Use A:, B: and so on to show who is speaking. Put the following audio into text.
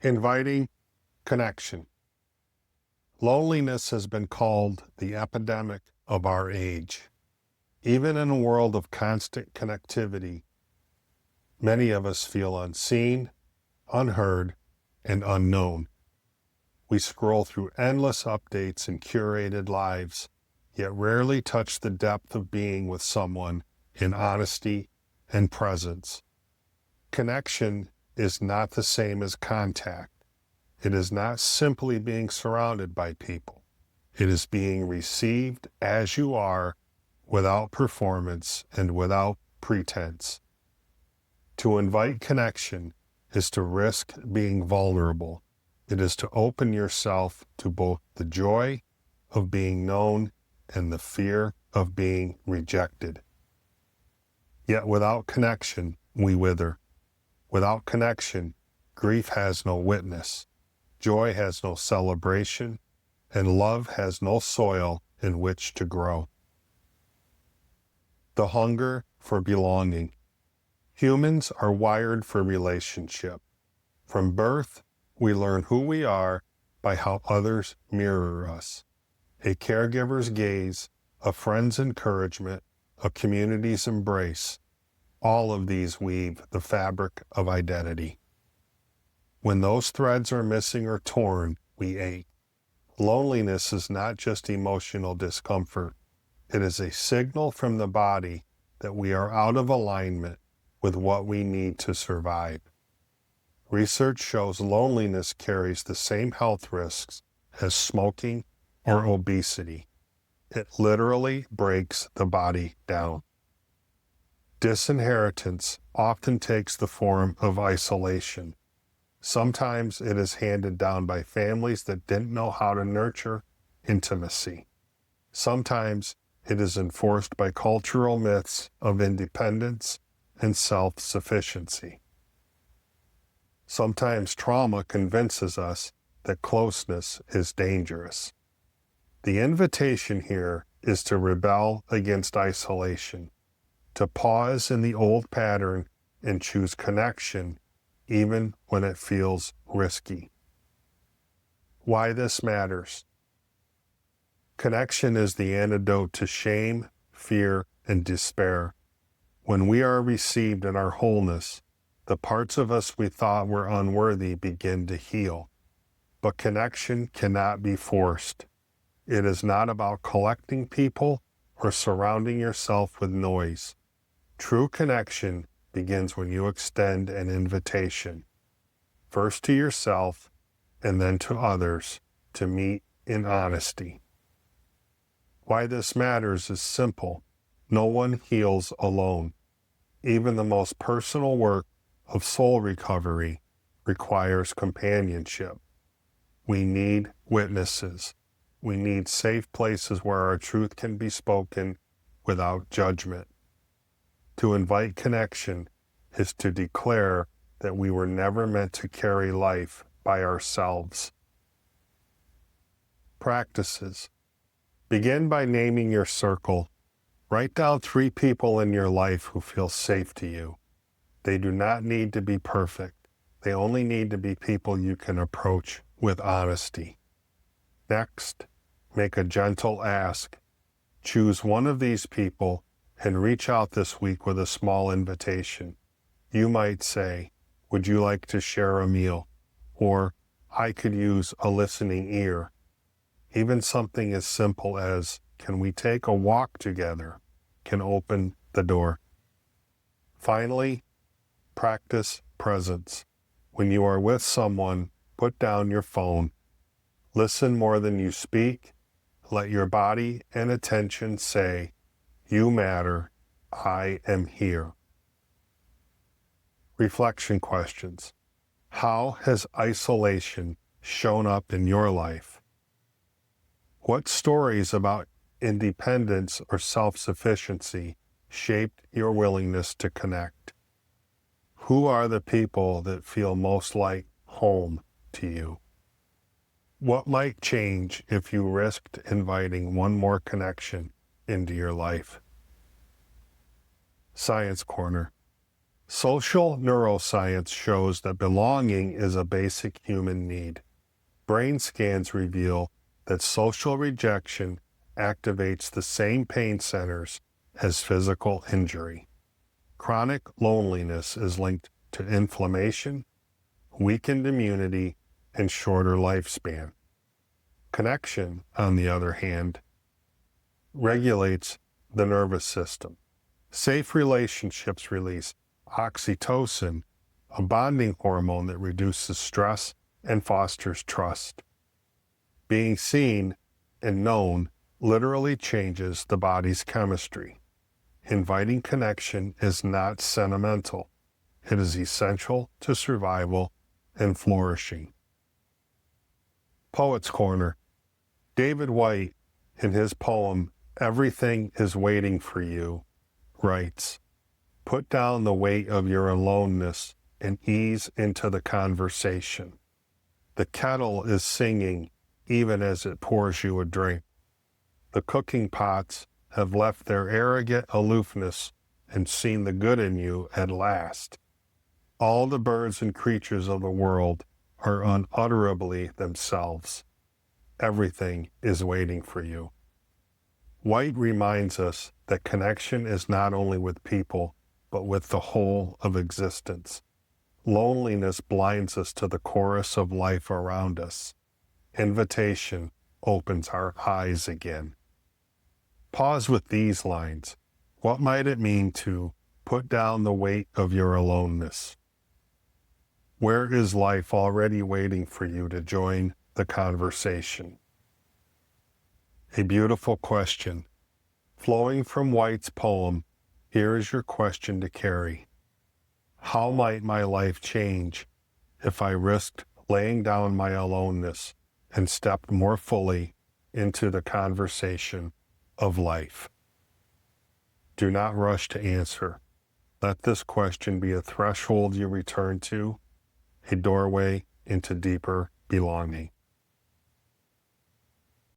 A: Inviting connection. Loneliness has been called the epidemic of our age. Even in a world of constant connectivity, many of us feel unseen, unheard, and unknown. We scroll through endless updates and curated lives, yet rarely touch the depth of being with someone in honesty and presence. Connection is not the same as contact. It is not simply being surrounded by people. It is being received as you are, without performance and without pretense. To invite connection is to risk being vulnerable. It is to open yourself to both the joy of being known and the fear of being rejected. Yet without connection, we wither. Without connection, grief has no witness, joy has no celebration, and love has no soil in which to grow. The hunger for belonging. Humans are wired for relationship. From birth, we learn who we are by how others mirror us. A caregiver's gaze, a friend's encouragement, a community's embrace. All of these weave the fabric of identity. When those threads are missing or torn, we ache. Loneliness is not just emotional discomfort. It is a signal from the body that we are out of alignment with what we need to survive. Research shows loneliness carries the same health risks as smoking or obesity. It literally breaks the body down. Disinheritance often takes the form of isolation. Sometimes it is handed down by families that didn't know how to nurture intimacy. Sometimes it is enforced by cultural myths of independence and self-sufficiency. Sometimes trauma convinces us that closeness is dangerous. The invitation here is to rebel against isolation, to pause in the old pattern and choose connection even when it feels risky. Why this matters. Connection is the antidote to shame, fear, and despair. When we are received in our wholeness, the parts of us we thought were unworthy begin to heal. But connection cannot be forced. It is not about collecting people or surrounding yourself with noise. True connection begins when you extend an invitation, first to yourself and then to others, to meet in honesty. Why this matters is simple. No one heals alone. Even the most personal work of soul recovery requires companionship. We need witnesses. We need safe places where our truth can be spoken without judgment. To invite connection is to declare that we were never meant to carry life by ourselves. Practices. Begin by naming your circle. Write down 3 people in your life who feel safe to you. They do not need to be perfect. They only need to be people you can approach with honesty. Next, make a gentle ask. Choose one of these people and reach out this week with a small invitation. You might say, "Would you like to share a meal?" Or, "I could use a listening ear." Even something as simple as, "Can we take a walk together?" can open the door. Finally, practice presence. When you are with someone, put down your phone. Listen more than you speak. Let your body and attention say, "You matter. I am here." Reflection questions. How has isolation shown up in your life? What stories about independence or self-sufficiency shaped your willingness to connect? Who are the people that feel most like home to you? What might change if you risked inviting one more connection into your life? Science Corner. Social neuroscience shows that belonging is a basic human need. Brain scans reveal that social rejection activates the same pain centers as physical injury. Chronic loneliness is linked to inflammation, weakened immunity, and shorter lifespan. Connection, on the other hand, regulates the nervous system. Safe relationships release oxytocin, a bonding hormone that reduces stress and fosters trust. Being seen and known literally changes the body's chemistry. Inviting connection is not sentimental. It is essential to survival and flourishing. Poets Corner. David White, in his poem, "Everything is Waiting for You," writes, "Put down the weight of your aloneness and ease into the conversation. The kettle is singing even as it pours you a drink. The cooking pots have left their arrogant aloofness and seen the good in you at last. All the birds and creatures of the world are unutterably themselves. Everything is waiting for you." White reminds us that connection is not only with people, but with the whole of existence. Loneliness blinds us to the chorus of life around us. Invitation opens our eyes again. Pause with these lines. What might it mean to put down the weight of your aloneness? Where is life already waiting for you to join the conversation? A beautiful question. Flowing from White's poem, here is your question to carry. How might my life change if I risked laying down my aloneness and stepped more fully into the conversation of life? Do not rush to answer. Let this question be a threshold you return to, a doorway into deeper belonging.